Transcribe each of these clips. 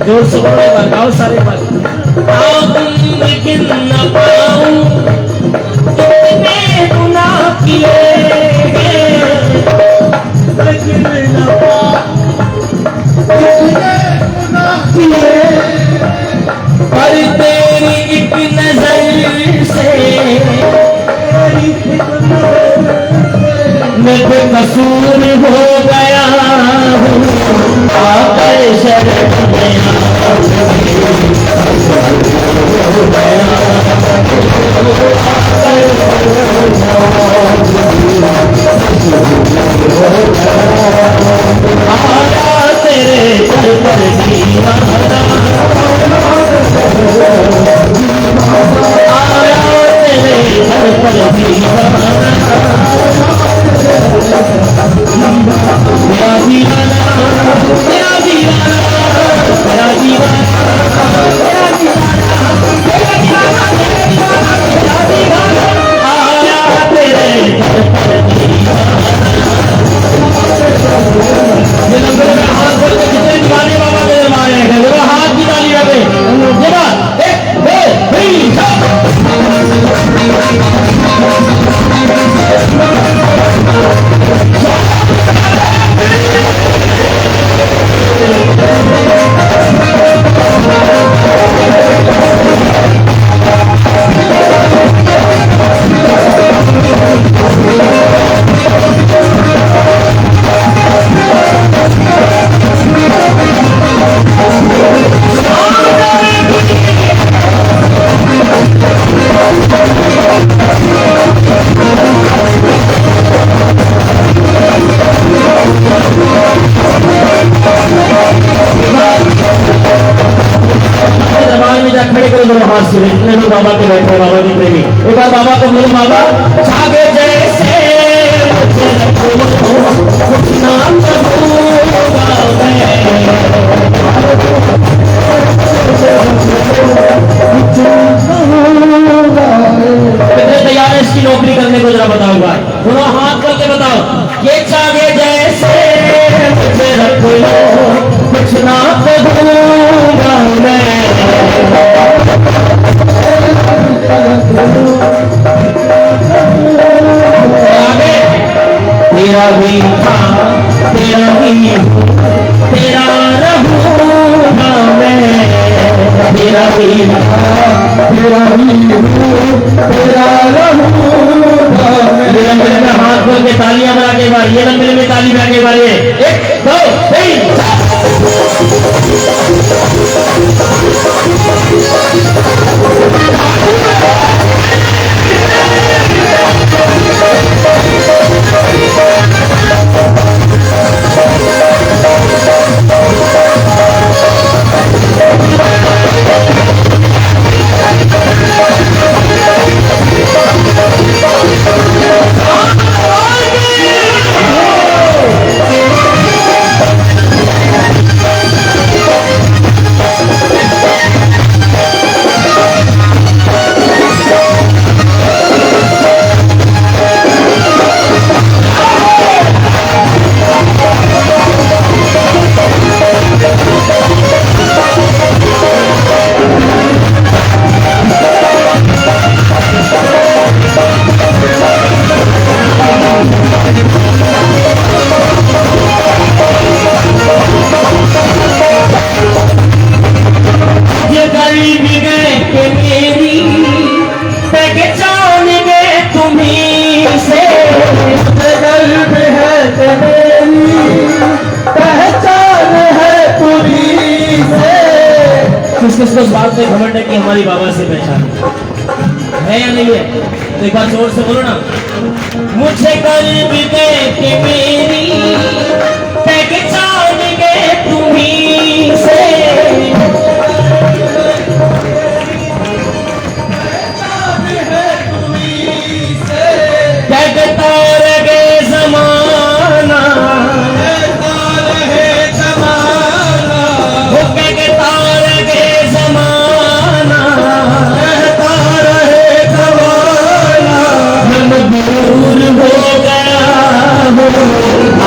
जोर से बोलो एक बार, गाओ सारे बार। आओ तुम गिन न पाऊं कितने गुनाह किए गिन न पाऊं कितने गुनाह किए, पर तेरी एक नजर से मैं बेकसूर हो गया हूँ, आकर शरण में आया तेरे दर पर दीवाना, आया तेरे दर पर दीवाना, मेरा दीवाना, मेरा दीवाना, मेरा दीवाना, मेरा दीवाना, आया तेरे दर पर दीवाना। ये लंबे लंबे हाथ खोल के कितने दीवाने बाबा के दरबार आए हैं, जरा हाथ की ताली लगे, जरा एक दो तीन इतने लोग बाबा के बैठे, बाबा की प्रेमी, एक बार बाबा को बोलो, बाबा छागे जैसे नाम कितने तैयार है इसकी नौकरी करने को, जरा बताओ भाई, दोनों हाथ करके बताओ। ये छागे जैसे मुझे रख लो, कुछ ना करूंगा मैं, तेरा भी था तेरा ही हूँ, तेरा रहूँगा मैं, तेरा भी था तेरा ही हूँ, तेरा रहूँगा मैं। ये लंबे लंबे हाथ खोल के तालियां बजा के बार, ये लंबे लंबे ताली बजा के बार, ये एक दो तीन किसको इस बात में घमंड है कि हमारी बाबा से पहचान है या नहीं है, तो एक बार जोर से बोलो ना, मुझे कल्ब दे के मेरी पहचान गए तुम्हीं से, कहता रहे जमाना, दूर हो गया हूँ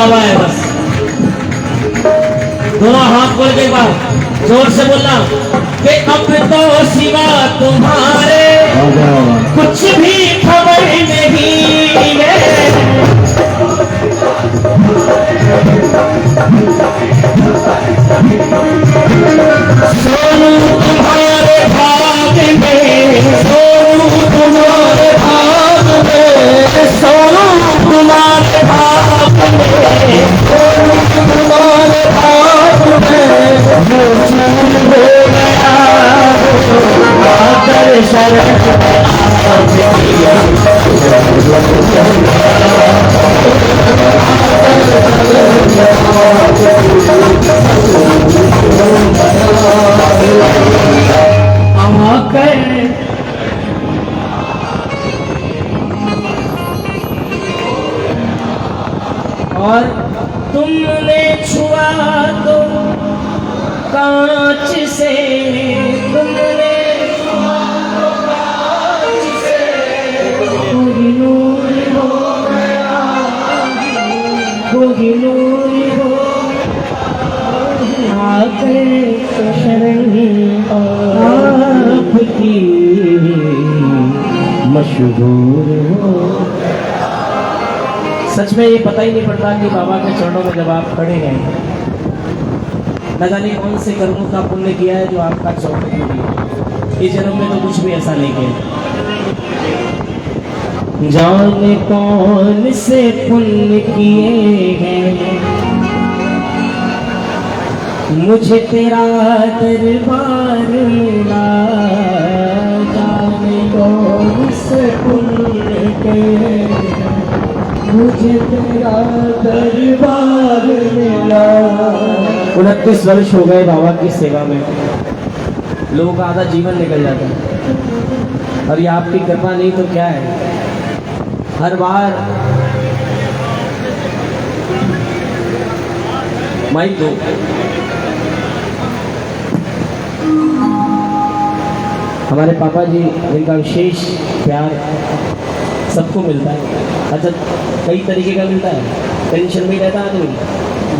बाबा है बस। दोनों हाथ खोल के एक बार जोर से बोलना कि अब तो सिवा तुम्हारे कुछ भी खबर नहीं है। सोनू तुम्हारे भाग में, सोनू तुम्हारे भाग में, सोनू तुम्हारे भाग में, सोनू तुम्हारे भाग में, वो चूर हो गया आकर शरण और तुमने छुआ तो कांच से, तुमने छुआ तो कांच से, कोहिनूर हो गया, कोहिनूर हो आकर शरण आपकी मशहूर हो। सच में ये पता ही नहीं पड़ता कि बाबा के चरणों में जब आप खड़े हैं, न जाने कौन से कर्मों का पुण्य किया है जो आपका चौकट में दिया। इस जन्म में तो कुछ भी ऐसा नहीं किया। जाने कौन से पुण्य किए हैं, मुझे तेरा दरबार मिला। जाने कौन से पुण्य किए, मुझे तेरा दरबार मिला। 29 वर्ष हो गए बाबा की सेवा में, लोगों का आधा जीवन निकल जाता है। और ये आपकी कृपा नहीं तो क्या है। हर बार माइक दो। हमारे पापा जी, इनका विशेष प्यार सबको मिलता है। अच्छा, कई तरीके का मिलता है। टेंशन में रहता आदमी।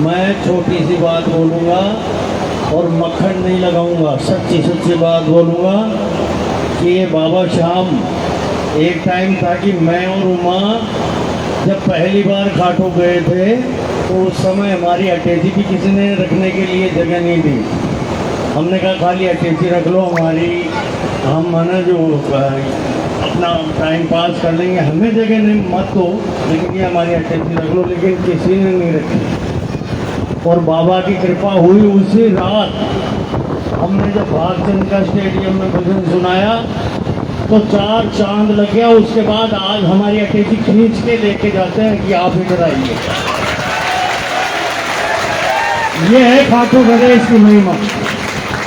मैं छोटी सी बात बोलूँगा और मक्खन नहीं लगाऊंगा, सच्ची सच्ची बात बोलूँगा कि ये बाबा श्याम, एक टाइम था कि मैं और उमा जब पहली बार खाटू गए थे तो उस समय हमारी अटैची भी किसी ने रखने के लिए जगह नहीं दी। हमने कहा खाली अटैची रख लो, हमारी हम माना जो अपना टाइम पास कर लेंगे, हमें जगह नहीं मत दो, लेकिन ये हमारी अटैची रख लो। लेकिन किसी ने नहीं रखी और बाबा की कृपा हुई। उसी रात हमने जब भागचंद का स्टेडियम में भजन सुनाया तो 4 चांद लग गया। उसके बाद आज हमारी अटैची खींच के लेके जाते हैं कि आप इधर आइए। ये है खाटू गणेश की महिमा,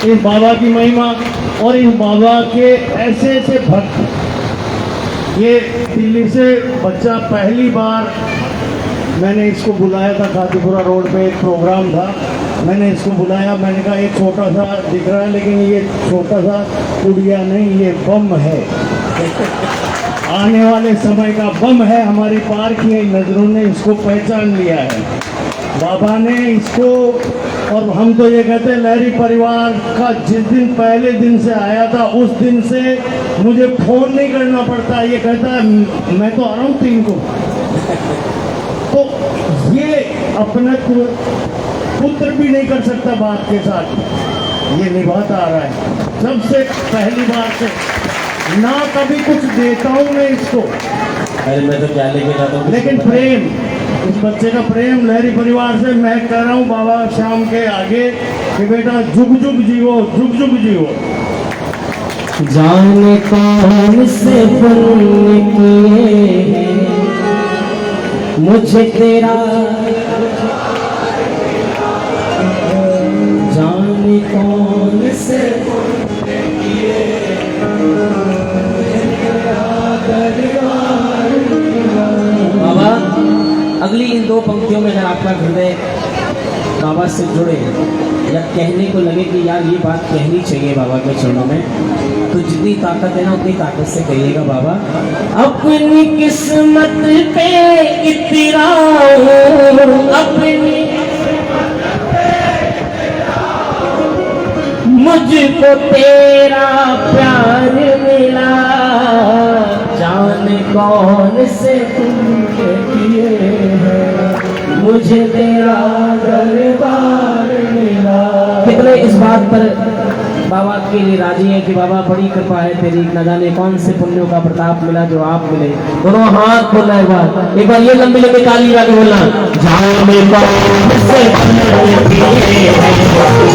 इस बाबा की महिमा। और इस बाबा के ऐसे ऐसे भक्त, ये दिल्ली से बच्चा पहली बार मैंने इसको बुलाया था, खातीपुरा रोड पे एक प्रोग्राम था, मैंने इसको बुलाया। मैंने कहा ये छोटा सा दिख रहा है लेकिन ये छोटा सा कुड़िया नहीं, ये बम है, आने वाले समय का बम है। हमारी पार की नज़रों ने इसको पहचान लिया है, बाबा ने इसको। और हम तो ये कहते हैं लहरी परिवार का जिस दिन पहले दिन से आया था उस दिन से मुझे फोन नहीं करना पड़ता। ये कहता है मैं तो आ रहा हूँ 3 को। तो ये अपना पुत्र भी नहीं कर सकता बाप के साथ, ये निभाता आ रहा है सबसे पहली बार से। ना कभी कुछ देता हूँ मैं इसको, अरे मैं तो क्या लेके जाता हूँ, लेकिन प्रेम, इस बच्चे का प्रेम लहरी परिवार से मैं कह रहा हूँ बाबा श्याम के आगे कि बेटा जुग जुग जीवो, जुग जुग जीवो। जाने कौन से पुण्य किए मुझे तेरा, जाने कौन से पुण्य किए बाबा। अगली इन 2 पंक्तियों में अगर आपका हृदय बाबा से जुड़े या कहने को लगे कि यार ये बात कहनी चाहिए बाबा के चरणों में, तो जितनी ताकत है ना उतनी ताकत से कहिएगा बाबा। अपनी किस्मत पे इतराऊं, अपनी मुझको तेरा प्यार मिला, जाने कौन से तुमने किए हैं, मुझे तेरा दरबार मिला। कितने इस बात पर बाबा के लिए राजी है कि बाबा बड़ी कृपा है तेरी, न जाने कौन से पुण्यों का प्रताप मिला जो आप मिले। दोनों हाथ बोलना एक बार ये लंबी लंबी ताली लगा के बोलना, जाने कौन से पुण्य किए हैं,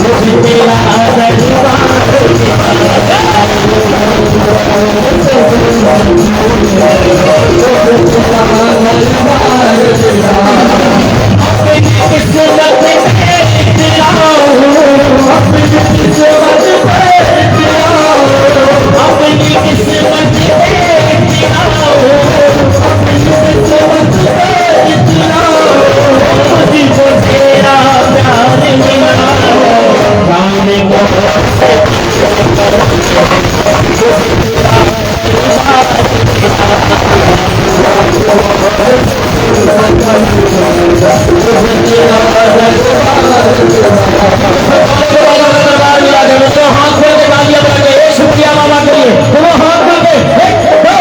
मुझे तेरा दरबार शुक्रिया बाबा के लिए। दोनों हाथ करके 1 2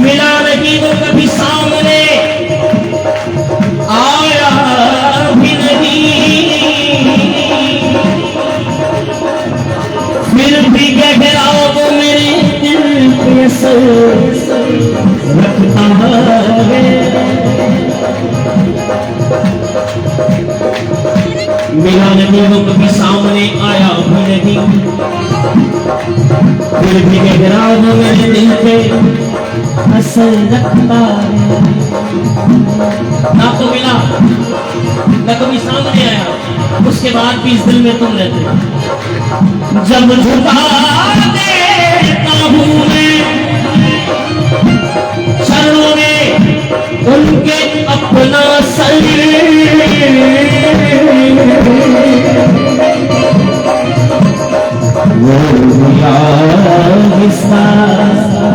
मिला नहीं वो कभी सामने आया भी नहीं, फिर भी गहरा वो मेरे दिल पे असर रखता है। मिला नहीं वो कभी सामने आया भी नहीं, फिर भी गहरा वो मेरे दिल पे असर रखता है। ना तो मिला ना कभी सामने आया, उसके बाद भी इस दिल में तुम रहते हो। जब झुका देता हूँ मैं आहिस्ता आहिस्ता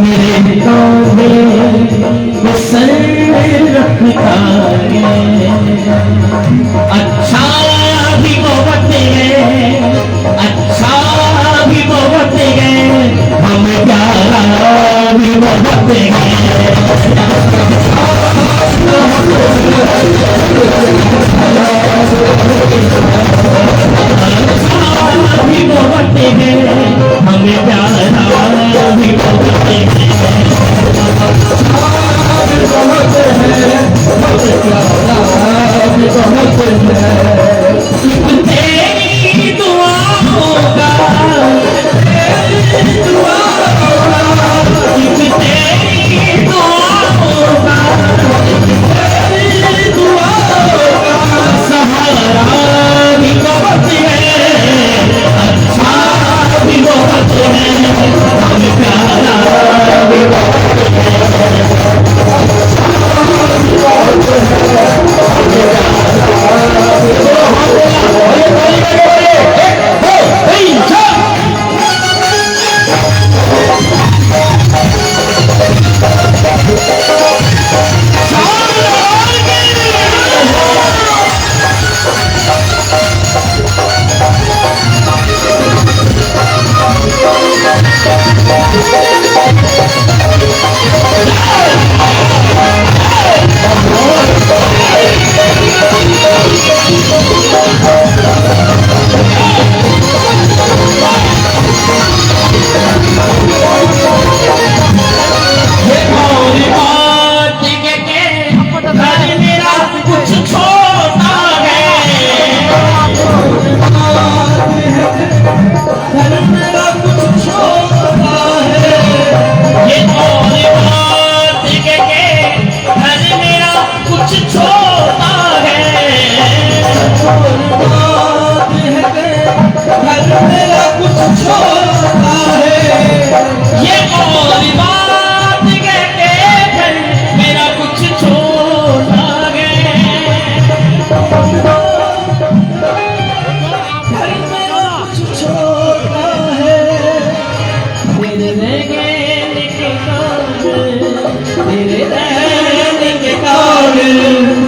मेरे कांधे पे सर रखता है। अच्छा भी बहुत है, अच्छा भी बहुत है, हम प्यारा भी बहुत है। भी बहुत है, हमें प्यारा भी बहुत है। तेरी दुआओं का तेरी दुआओं का सहारा भी बहुत है, अच्छा भी बहुत है, हम प्यारा भी बहुत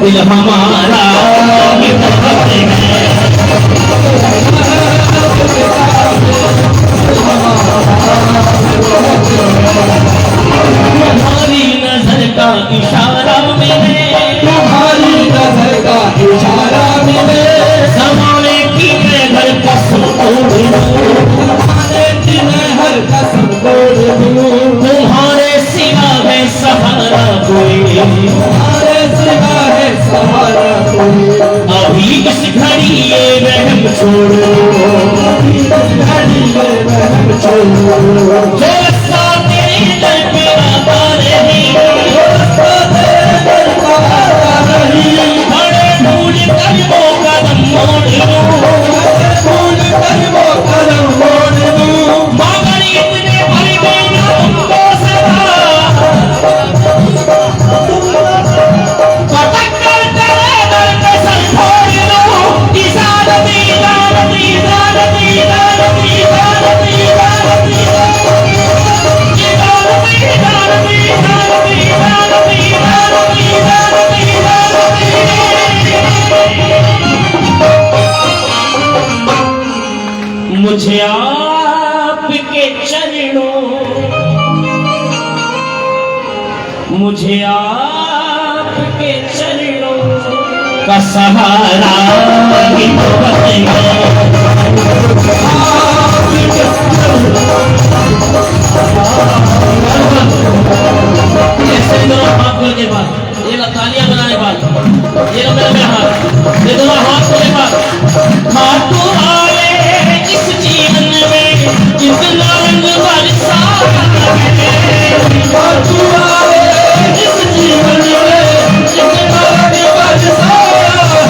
दिल हमारा भी बहुत है। तुम्हारी नजर का इशारा मिले, तुम्हारी नजर का इशारा मिले, समाने की मैं घर कसम तोड़ दूं, समाने की मैं हर कसम तोड़ दूं, तुम्हारे सिवा है सहारा कोई, तुम्हारे सिवा है सहारा कोई, अभी इस घड़ी ये वहम छोड़ो, अभी इस घड़ी ये वहम छोड़ो, जो रास्ता तेरे दर पे आता नहीं, जो रास्ता तेरे दर पे आता नहीं, बड़े भूल कर वो कदम मोड़ दूं, बड़े भूल कर वो कदम मोड़ दूं, मगर इतने भर देना तुमको सदा, पटक कर तेरे दर पे सर फोड़ दूं, इजाजती इजाजती इजाजती इजाजती इजाजती इजाजती मुझे आपके चरणों, मुझे आपके चरणों का सहारा ही बहुत ऐसे दोनों हाथ के बाद ये तालियां बनाने बाद ये मेरा हाथ, ये दोनों हाथ के बाद हाथ आए इस जीवन में जितना रंग बरसा है, हाथ आए इस जीवन में जितना रंग बरसा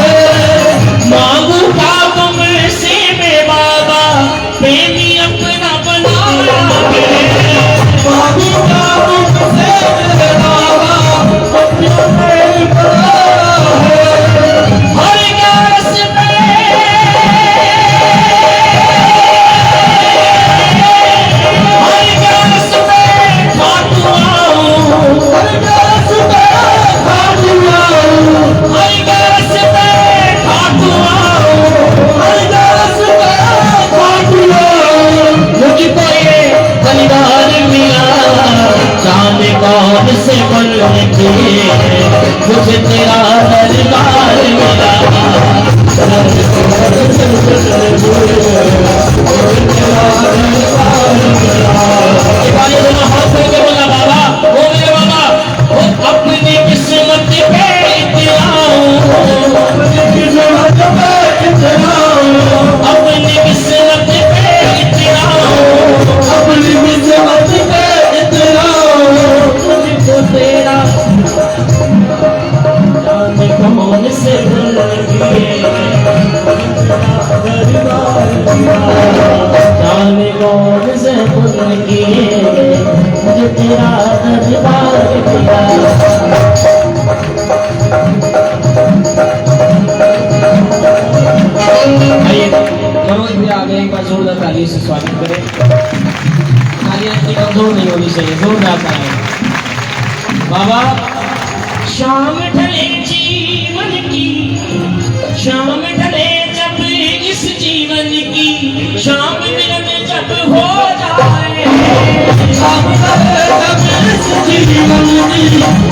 है, मांगू का जोरदार तालियों से स्वागत करें। तालियां इतनी कमजोर नहीं होनी चाहिए, जोरदार तालियां। बाबा शाम ढले जीवन की, शाम ढले जब इस जीवन की, शाम मिलन जब हो जाए, शाम ढले जब इस जीवन की,